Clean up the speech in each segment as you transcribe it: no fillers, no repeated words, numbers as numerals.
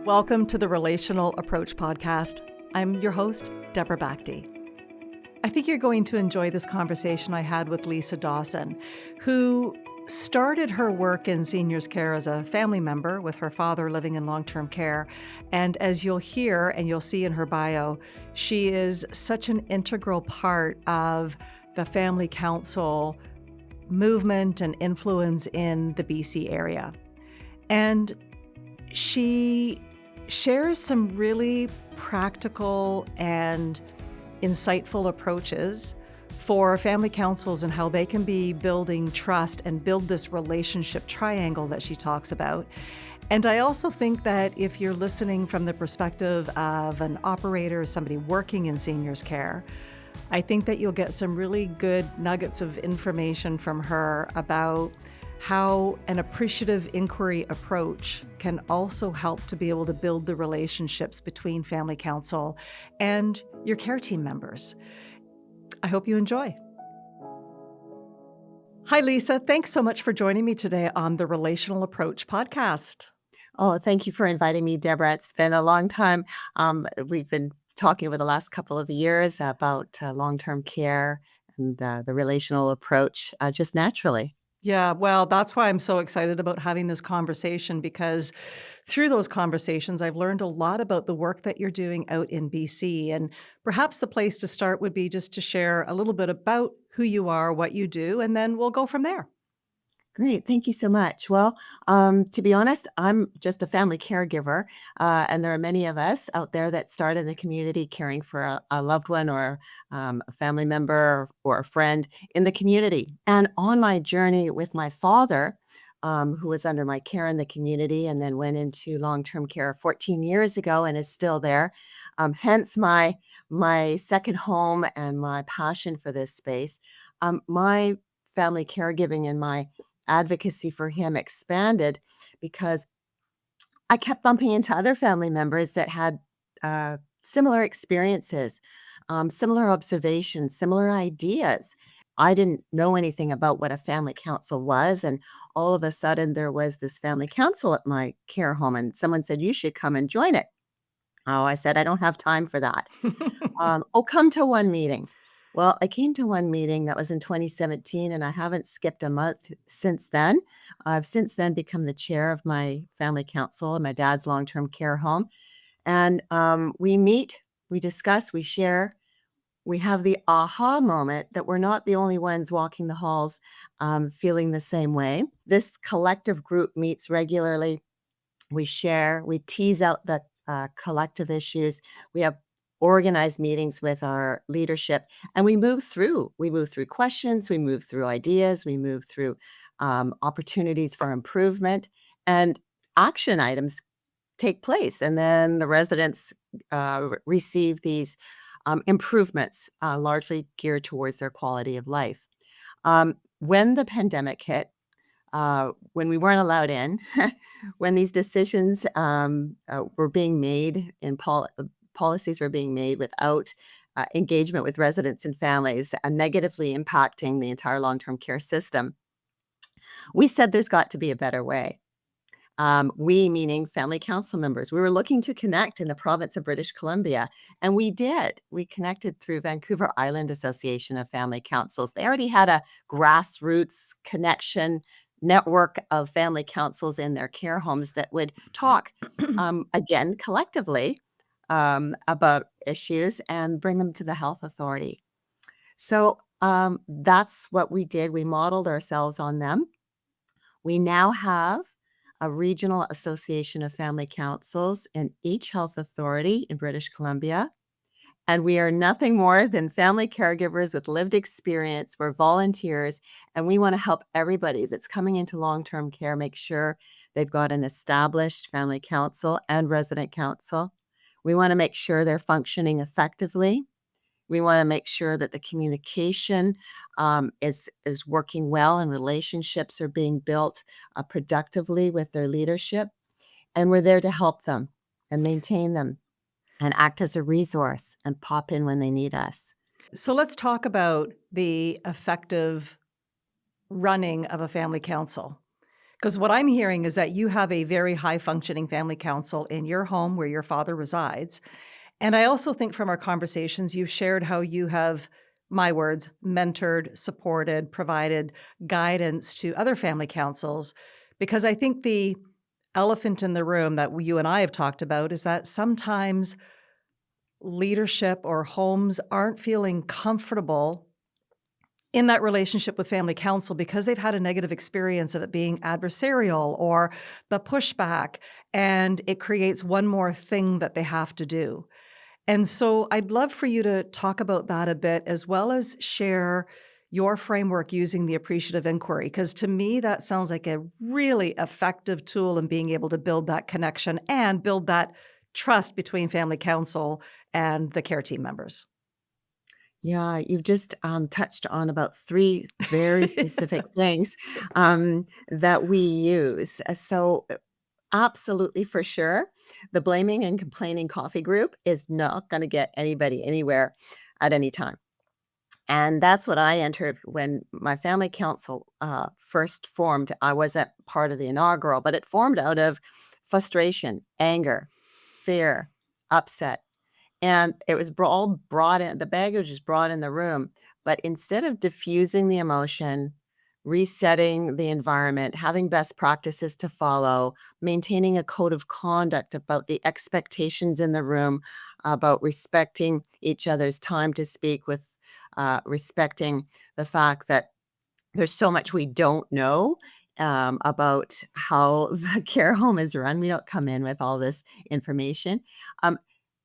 Welcome to the Relational Approach podcast. I'm your host, Deborah Bakhti. I think you're going to enjoy this conversation I had with Lisa Dawson, who started her work in seniors care as a family member with her father living in long-term care. And as you'll hear and you'll see in her bio, she is such an integral part of the family council movement and influence in the BC area. And she shares some really practical and insightful approaches for family councils and how they can be building trust and build this relationship triangle that she talks about. And I also think that if you're listening from the perspective of an operator, somebody working in seniors care, I think that you'll get some really good nuggets of information from her about how an appreciative inquiry approach can also help to be able to build the relationships between family council and your care team members. I hope you enjoy. Hi, Lisa. Thanks so much for joining me today on the Relational Approach podcast. Oh, thank you for inviting me, Deborah. It's been a long time. We've been talking over the last couple of years about long-term care and the relational approach just naturally. Yeah, well, that's why I'm so excited about having this conversation, because through those conversations, I've learned a lot about the work that you're doing out in BC. And perhaps the place to start would be just to share a little bit about who you are, what you do, and then we'll go from there. Great. Thank you so much. Well, to be honest, I'm just a family caregiver, and there are many of us out there that start in the community caring for a loved one or a family member or a friend in the community. And on my journey with my father, who was under my care in the community and then went into long-term care 14 years ago and is still there, hence my second home and my passion for this space. My family caregiving and my advocacy for him expanded because I kept bumping into other family members that had similar experiences, similar observations, similar ideas. I didn't know anything about what a family council was, and all of a sudden there was this family council at my care home, and someone said, "You should come and join it." Oh, I said, "I don't have time for that." "Oh, come to one meeting." Well, I came to one meeting that was in 2017, and I haven't skipped a month since then. I've since then become the chair of my family council in my dad's long-term care home. And we meet, we discuss, we share, we have the aha moment that we're not the only ones walking the halls feeling the same way. This collective group meets regularly. We share, we tease out the collective issues. We have organized meetings with our leadership, and we move through. We move through questions, we move through ideas, we move through opportunities for improvement, and action items take place. And then the residents receive these improvements, largely geared towards their quality of life. When the pandemic hit, when we weren't allowed in, when these decisions were being made in policies were being made without engagement with residents and families and negatively impacting the entire long-term care system, we said there's got to be a better way. We, meaning family council members, we were looking to connect in the province of British Columbia, and we did. We connected through Vancouver Island Association of Family Councils. They already had a grassroots connection network of family councils in their care homes that would talk, again, collectively about issues and bring them to the health authority. So that's what we did. We modeled ourselves on them. We now have a regional association of family councils in each health authority in British Columbia. And we are nothing more than family caregivers with lived experience. We're volunteers, and we want to help everybody that's coming into long-term care make sure they've got an established family council and resident council. We want to make sure they're functioning effectively. We want to make sure that the communication is working well and relationships are being built productively with their leadership. And we're there to help them and maintain them and act as a resource and pop in when they need us. So let's talk about the effective running of a family council. Because what I'm hearing is that you have a very high functioning family council in your home where your father resides. And I also think from our conversations, you've shared how you have, my words, mentored, supported, provided guidance to other family councils. Because I think the elephant in the room that you and I have talked about is that sometimes leadership or homes aren't feeling comfortable in that relationship with family council because they've had a negative experience of it being adversarial or the pushback, and it creates one more thing that they have to do. And so I'd love for you to talk about that a bit, as well as share your framework using the appreciative inquiry, because to me, that sounds like a really effective tool in being able to build that connection and build that trust between family council and the care team members. Yeah, you've just touched on about three very specific things that we use. Absolutely, for sure, the blaming and complaining coffee group is not going to get anybody anywhere at any time. And that's what I entered when my family council first formed. I wasn't part of the inaugural, but it formed out of frustration, anger, fear, upset. And it was all brought in, the baggage is brought in the room. But instead of diffusing the emotion, resetting the environment, having best practices to follow, maintaining a code of conduct about the expectations in the room, about respecting each other's time to speak with respecting the fact that there's so much we don't know about how the care home is run. We don't come in with all this information. Um,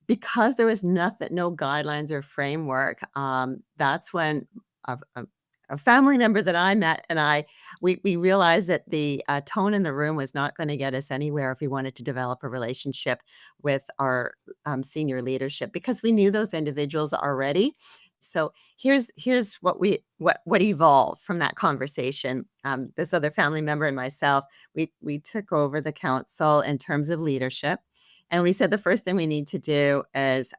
because there was nothing, no guidelines or framework, that's when a family member that I met and we realized that the tone in the room was not going to get us anywhere if we wanted to develop a relationship with our senior leadership because we knew those individuals already. So here's what evolved from that conversation. This other family member and myself, we took over the council in terms of leadership, and we said the first thing we need to do is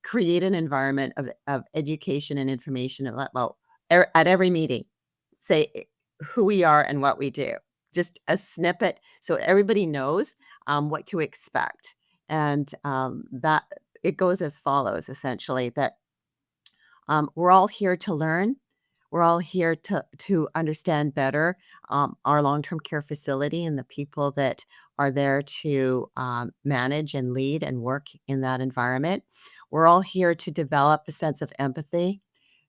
create an environment of education and information about at every meeting. Say who we are and what we do. Just a snippet so everybody knows what to expect, and that it goes as follows essentially that we're all here to learn. We're all here to understand better our long-term care facility and the people that are there to manage and lead and work in that environment. We're all here to develop a sense of empathy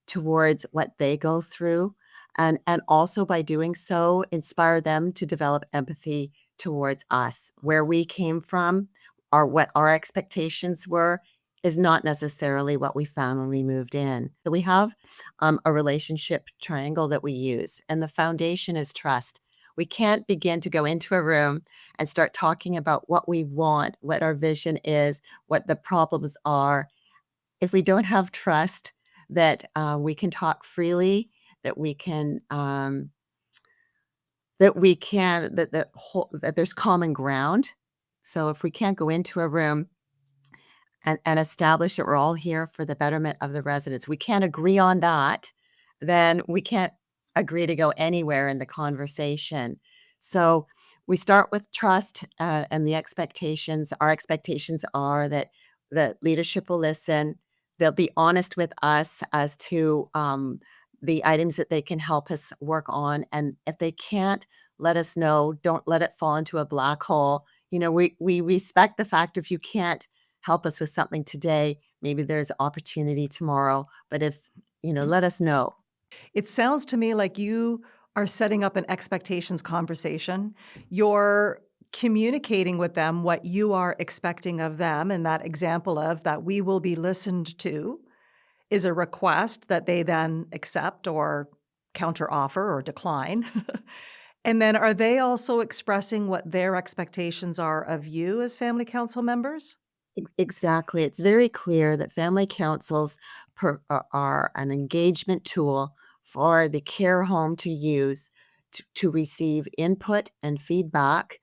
towards what they go through, and also by doing so, inspire them to develop empathy towards us. Where we came from, or what our expectations were, is not necessarily what we found when we moved in. So we have a relationship triangle that we use, and the foundation is trust. We can't begin to go into a room and start talking about what we want, what our vision is, what the problems are, if we don't have trust that we can talk freely, that we can that there's common ground. So if we can't go into a room and establish that we're all here for the betterment of the residents. We can't agree on that, then we can't agree to go anywhere in the conversation. So we start with trust and the expectations. Our expectations are that the leadership will listen. They'll be honest with us as to the items that they can help us work on. And if they can't, let us know. Don't let it fall into a black hole. You know, we respect the fact if you can't help us with something today, maybe there's opportunity tomorrow, but if let us know. It sounds to me like you are setting up an expectations conversation. You're communicating with them what you are expecting of them. And that example of that we will be listened to is a request that they then accept or counteroffer or decline. And then are they also expressing what their expectations are of you as family council members? Exactly. It's very clear that family councils are an engagement tool for the care home to use to receive input and feedback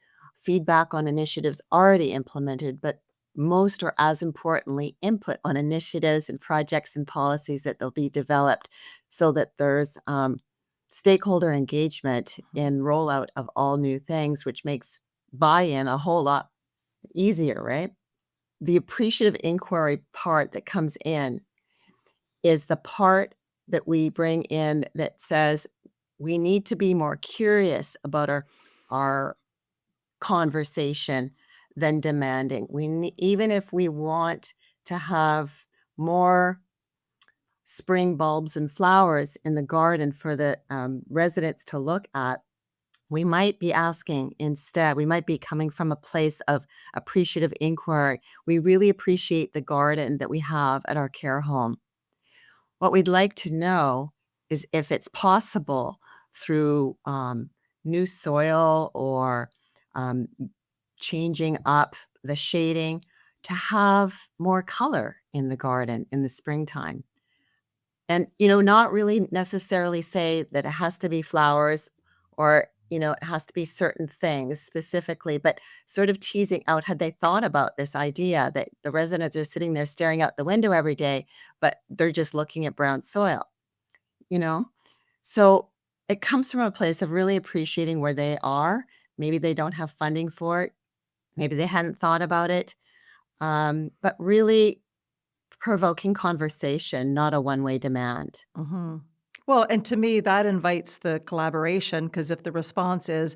on initiatives already implemented, but most or as importantly, input on initiatives and projects and policies that they'll be developed so that there's stakeholder engagement in rollout of all new things, which makes buy-in a whole lot easier, right? The appreciative inquiry part that comes in is the part that we bring in that says we need to be more curious about our conversation than demanding. Even if we want to have more spring bulbs and flowers in the garden for the residents to look at, we might be asking instead, we might be coming from a place of appreciative inquiry. We really appreciate the garden that we have at our care home. What we'd like to know is if it's possible through new soil or um, changing up the shading to have more color in the garden in the springtime. And, not really necessarily say that it has to be flowers or, it has to be certain things specifically, but sort of teasing out, had they thought about this idea that the residents are sitting there staring out the window every day, but they're just looking at brown soil, you know? So it comes from a place of really appreciating where they are. Maybe they don't have funding for it. Maybe they hadn't thought about it. But really provoking conversation, not a one-way demand. Mhm. Well, and to me, that invites the collaboration because if the response is,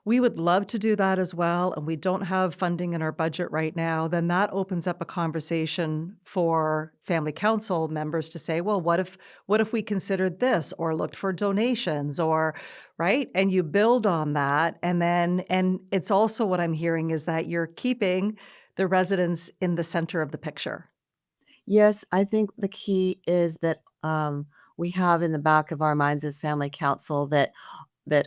we would love to do that as well, and we don't have funding in our budget right now, then that opens up a conversation for family council members to say, well, what if we considered this or looked for donations or right? And you build on that. And it's also what I'm hearing is that you're keeping the residents in the center of the picture. Yes, I think the key is that, we have in the back of our minds as family council that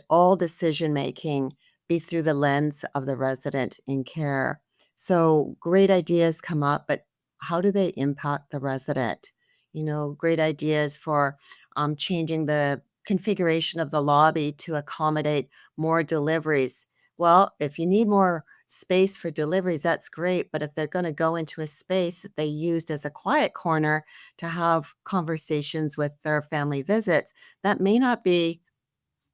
all decision making be through the lens of the resident in care. So great ideas come up, but how do they impact the resident? Great ideas for changing the configuration of the lobby to accommodate more deliveries. Well, if you need more space for deliveries, that's great. But if they're going to go into a space that they used as a quiet corner to have conversations with their family visits, that may not be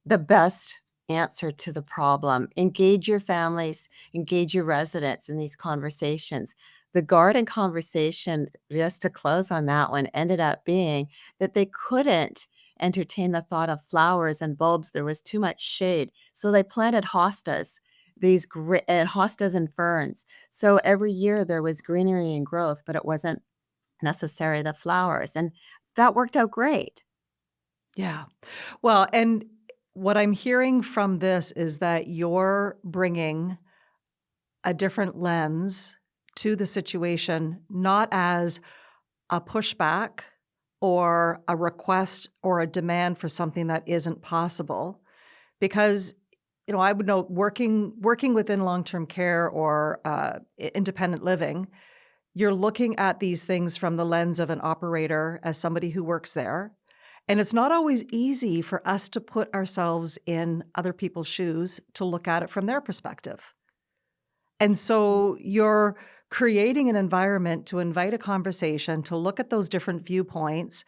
the best answer to the problem. Engage your families, engage your residents in these conversations. The garden conversation, just to close on that one, ended up being that they couldn't entertain the thought of flowers and bulbs. There was too much shade. So they planted hostas, these hostas and ferns. So every year there was greenery and growth, but it wasn't necessarily the flowers. And that worked out great. Yeah. Well, and what I'm hearing from this is that you're bringing a different lens to the situation, not as a pushback or a request or a demand for something that isn't possible. Because, I would know working within long-term care or independent living, you're looking at these things from the lens of an operator as somebody who works there. And it's not always easy for us to put ourselves in other people's shoes to look at it from their perspective. And so you're creating an environment to invite a conversation, to look at those different viewpoints,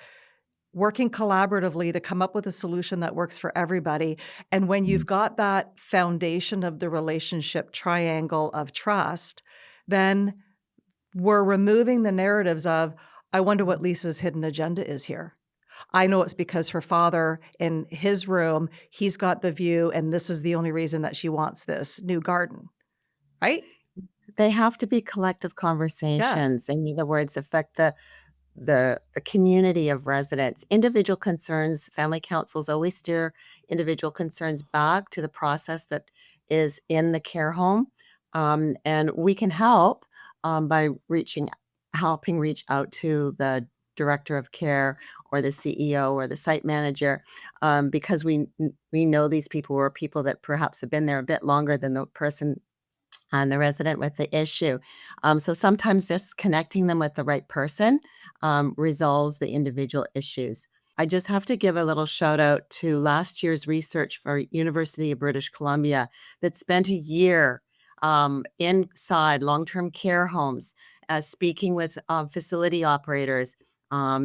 working collaboratively to come up with a solution that works for everybody. And when you've got that foundation of the relationship triangle of trust, then we're removing the narratives of, I wonder what Lisa's hidden agenda is here. I know it's because her father in his room, he's got the view, and this is the only reason that she wants this new garden, right? They have to be collective Yeah. conversations. In other words, affect the community of residents. Individual concerns, family councils always steer individual concerns back to the process that is in the care home. And we can help by helping reach out to the director of care or the CEO or the site manager, because we know these people were people that perhaps have been there a bit longer than the person and the resident with the issue. So sometimes just connecting them with the right person resolves the individual issues. I just have to give a little shout out to last year's research for University of British Columbia that spent a year inside long-term care homes, speaking with facility operators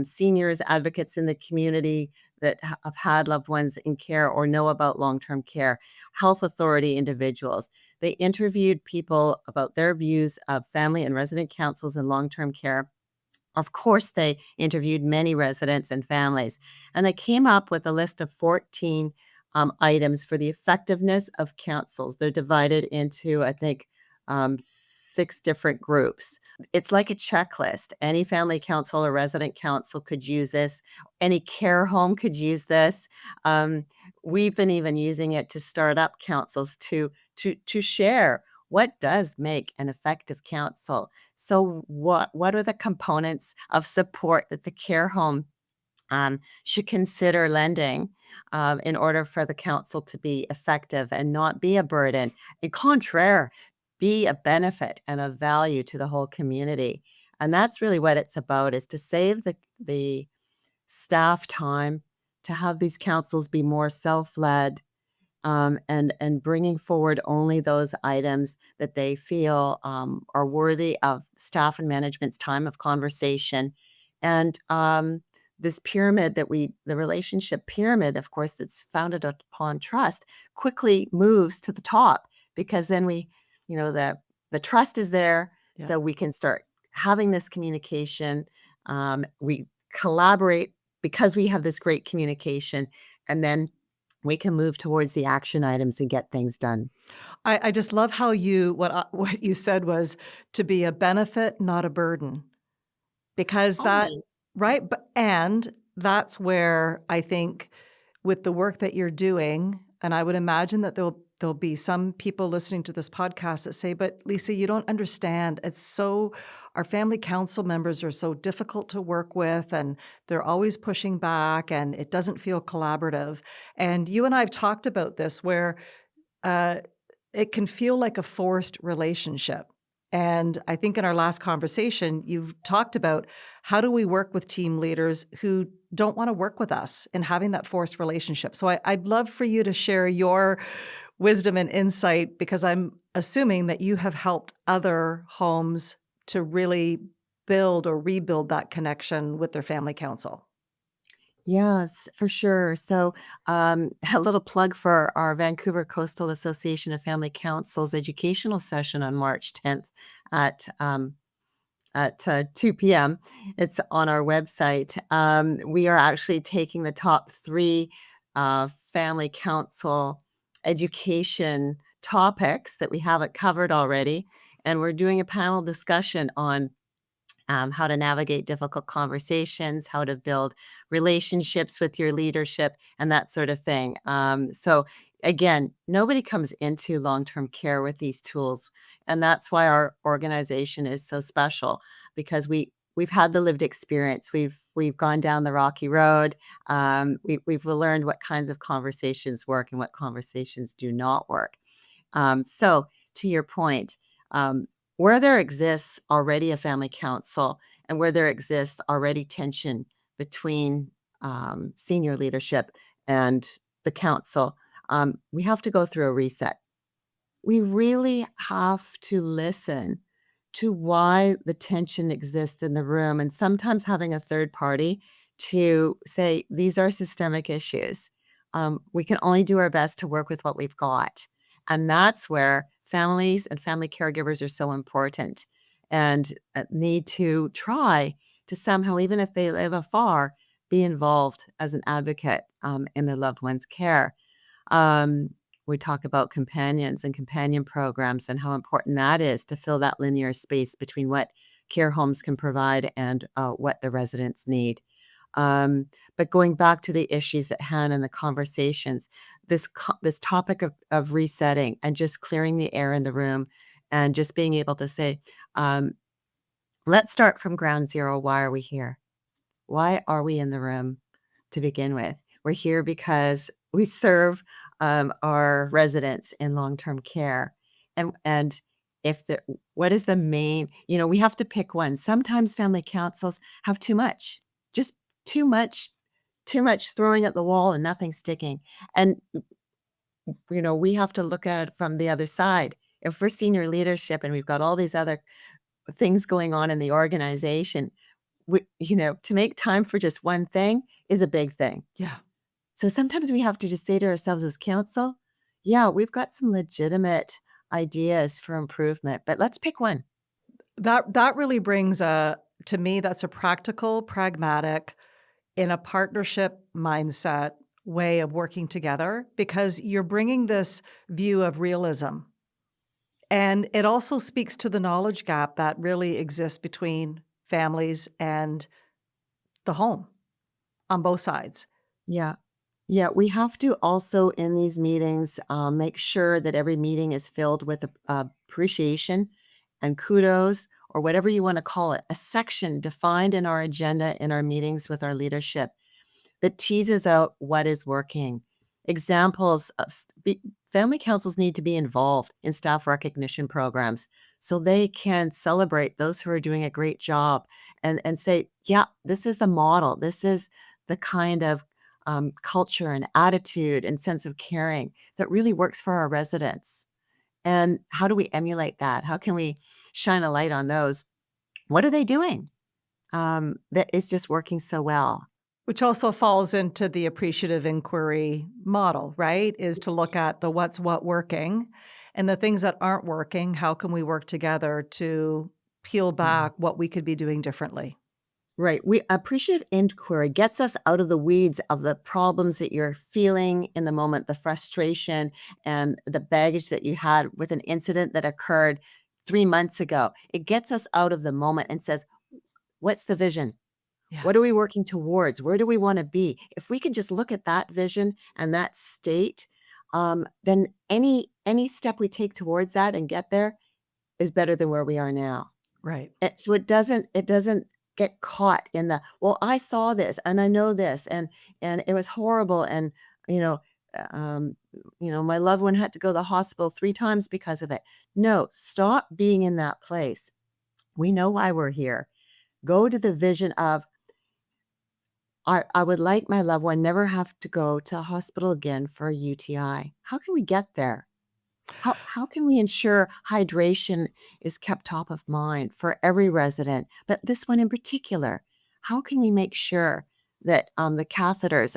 seniors, advocates in the community that have had loved ones in care or know about long-term care, health authority individuals. They interviewed people about their views of family and resident councils in long-term care. Of course, they interviewed many residents and families, and they came up with a list of 14 items for the effectiveness of councils. They're divided into, I think, 6 different groups. It's like a checklist. Any family council or resident council could use this. Any care home could use this. Um, we've been even using it to start up councils to share what does make an effective council. So what are the components of support that the care home should consider lending in order for the council to be effective and not be a burden? And contraire, be a benefit and a value to the whole community. And that's really what it's about, is to save the staff time, to have these councils be more self-led, and bringing forward only those items that they feel are worthy of staff and management's time of conversation. And this pyramid the relationship pyramid, of course, that's founded upon trust, quickly moves to the top, because then the trust is there, Yeah. so we can start having this communication. We collaborate because we have this great communication, and then we can move towards the action items and get things done. I just love how what you said was to be a benefit, not a burden, because that Always. right, but and that's where I think with the work that you're doing, and I would imagine that there'll be some people listening to this podcast that say, "But Lisa, you don't understand. Our family council members are so difficult to work with, and they're always pushing back, and it doesn't feel collaborative." And you and I have talked about this where uh, it can feel like a forced relationship. And I think in our last conversation, you've talked about how do we work with team leaders who don't want to work with us and having that forced relationship. So I'd love for you to share your wisdom and insight, because I'm assuming that you have helped other homes to really build or rebuild that connection with their family council. Yes, for sure. So, a little plug for our Vancouver Coastal Association of Family Councils educational session on March 10th at at 2 p.m. It's on our website. We are actually taking the top 3 family council education topics that we haven't covered already, and we're doing a panel discussion on how to navigate difficult conversations, how to build relationships with your leadership, and that sort of thing. So, again, nobody comes into long term care with these tools. And that's why our organization is so special, because we've had the lived experience. We've gone down the rocky road. We've learned what kinds of conversations work and what conversations do not work. So, to your point, where there exists already a family council and where there exists already tension between senior leadership and the council, we have to go through a reset. We really have to listen to why the tension exists in the room, and sometimes having a third party to say, these are systemic issues. We can only do our best to work with what we've got. And that's where families and family caregivers are so important, and need to try to somehow, even if they live afar, be involved as an advocate in their loved one's care. Um, we talk about companions and companion programs and how important that is to fill that linear space between what care homes can provide and what the residents need. But going back to the issues at hand and the conversations, this topic of resetting and just clearing the air in the room, and just being able to say, um, let's start from ground zero. Why are we here? Why are we in the room to begin with? We're here because we serve our residents in long-term care. And if the what is the main, we have to pick one. Sometimes family councils have too much, just too much, too much throwing at the wall and nothing sticking. And we have to look at it from the other side. If we're senior leadership and we've got all these other things going on in the organization, to make time for just one thing is a big thing. Yeah. So sometimes we have to just say to ourselves as counsel, yeah, we've got some legitimate ideas for improvement, but let's pick one. That really brings to me, that's a practical, pragmatic, in a partnership mindset way of working together because you're bringing this view of realism. And it also speaks to the knowledge gap that really exists between families and the home on both sides. Yeah. Yeah, we have to also in these meetings make sure that every meeting is filled with appreciation and kudos, or whatever you want to call it, a section defined in our agenda in our meetings with our leadership that teases out what is working. Examples of family councils need to be involved in staff recognition programs so they can celebrate those who are doing a great job and say, yeah, this is the model. This is the kind of culture and attitude and sense of caring that really works for our residents. And how do we emulate that? How can we shine a light on those? What are they doing that is just working so well? Which also falls into the appreciative inquiry model, right? Is to look at the what's what working and the things that aren't working, how can we work together to peel Yeah. back what we could be doing differently? Right. We appreciative inquiry gets us out of the weeds of the problems that you're feeling in the moment, the frustration and the baggage that you had with an incident that occurred 3 months ago. It gets us out of the moment and says, what's the vision? Yeah. What are we working towards? Where do we want to be? If we can just look at that vision and that state, then any step we take towards that and get there is better than where we are now. Right. So it doesn't get caught in the, "Well, I saw this and I know this and it was horrible and, you know, um, my loved one had to go to the hospital 3 times because of it." No, stop being in that place. We know why we're here. Go to the vision of, I would like my loved one never have to go to a hospital again for a UTI. How can we get there? How can we ensure hydration is kept top of mind for every resident, but this one in particular? How can we make sure that the catheters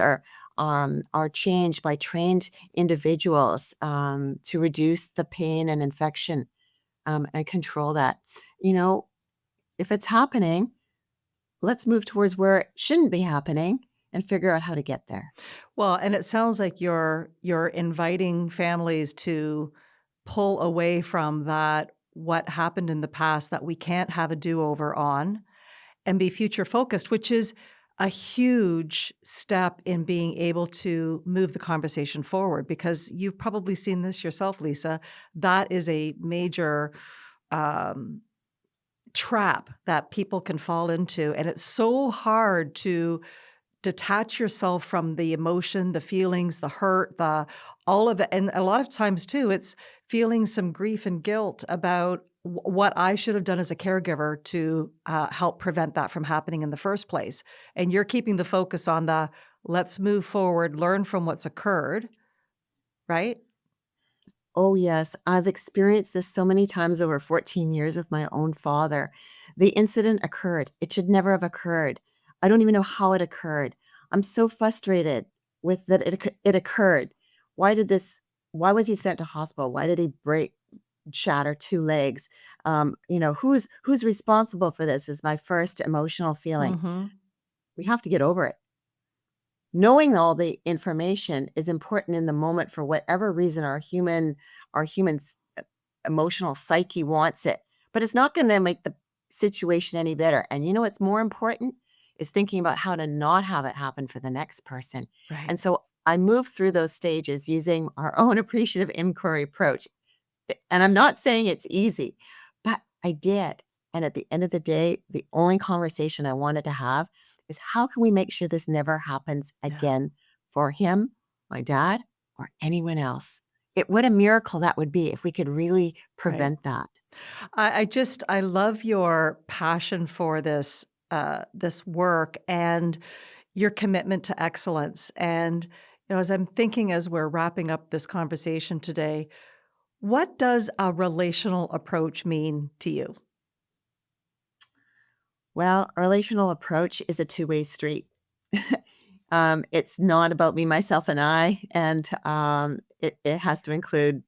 are changed by trained individuals to reduce the pain and infection and control that? You know, if it's happening, let's move towards where it shouldn't be happening and figure out how to get there. Well, and it sounds like you're inviting families to pull away from that what happened in the past that we can't have a do-over on and be future focused, which is a huge step in being able to move the conversation forward because you've probably seen this yourself, Lisa. That is a major um, trap that people can fall into. And it's so hard to detach yourself from the emotion, the feelings, the hurt, the all of it. And a lot of times too, it's feeling some grief and guilt about what I should have done as a caregiver to help prevent that from happening in the first place. And you're keeping the focus on the let's move forward, learn from what's occurred, right? Oh, yes. I've experienced this so many times over 14 years with my own father. The incident occurred. It should never have occurred. I don't even know how it occurred. I'm so frustrated with that it occurred. Why did this why was he sent to hospital? Why did he shatter 2 legs? Who's responsible for this is my first emotional feeling. Mm-hmm. We have to get over it. Knowing all the information is important in the moment for whatever reason our human emotional psyche wants it, but it's not gonna make the situation any better, and you know what's more important? Is thinking about how to not have it happen for the next person, Right. and so I move through those stages using our own appreciative inquiry approach. And I'm not saying it's easy, but I did. And at the end of the day, the only conversation I wanted to have is how can we make sure this never happens Yeah. again for him, my dad, or anyone else? What a miracle that would be if we could really Right. prevent that. I love your passion for this work and your commitment to excellence. And as I'm thinking as we're wrapping up this conversation today, what does a relational approach mean to you? Well, a relational approach is a two-way street. It's not about me, myself, and I, and it has to include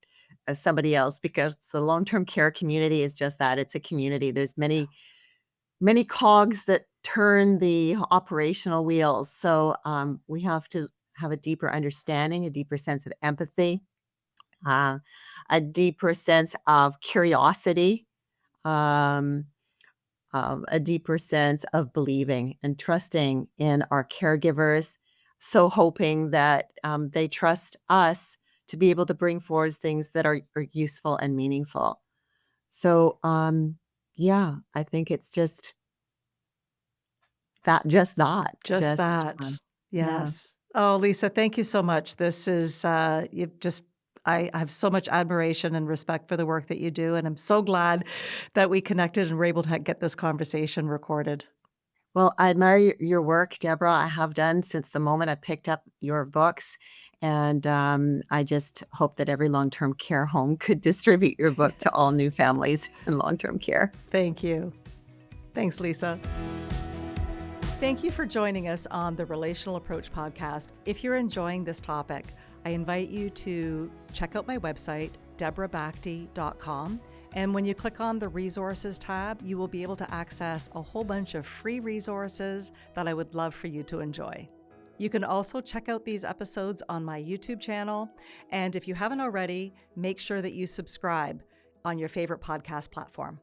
somebody else because the long-term care community is just that. It's a community. There's many cogs that turn the operational wheels. So we have to have a deeper understanding, a deeper sense of empathy, uh, a deeper sense of curiosity. Um, a deeper sense of believing and trusting in our caregivers, so hoping that they trust us to be able to bring forward things that are useful and meaningful. So, yeah, I think it's Just just, that. yeah. Yes. Oh, Lisa, thank you so much. This is, you've just, I have so much admiration and respect for the work that you do. And I'm so glad that we connected and were able to get this conversation recorded. Well, I admire your work, Deborah. I have done since the moment I picked up your books, and I just hope that every long-term care home could distribute your book to all new families in long-term care. Thank you. Thanks, Lisa. Thank you for joining us on the Relational Approach podcast. If you're enjoying this topic, I invite you to check out my website, deborahbakti.com. And when you click on the resources tab, you will be able to access a whole bunch of free resources that I would love for you to enjoy. You can also check out these episodes on my YouTube channel. And if you haven't already, make sure that you subscribe on your favorite podcast platform.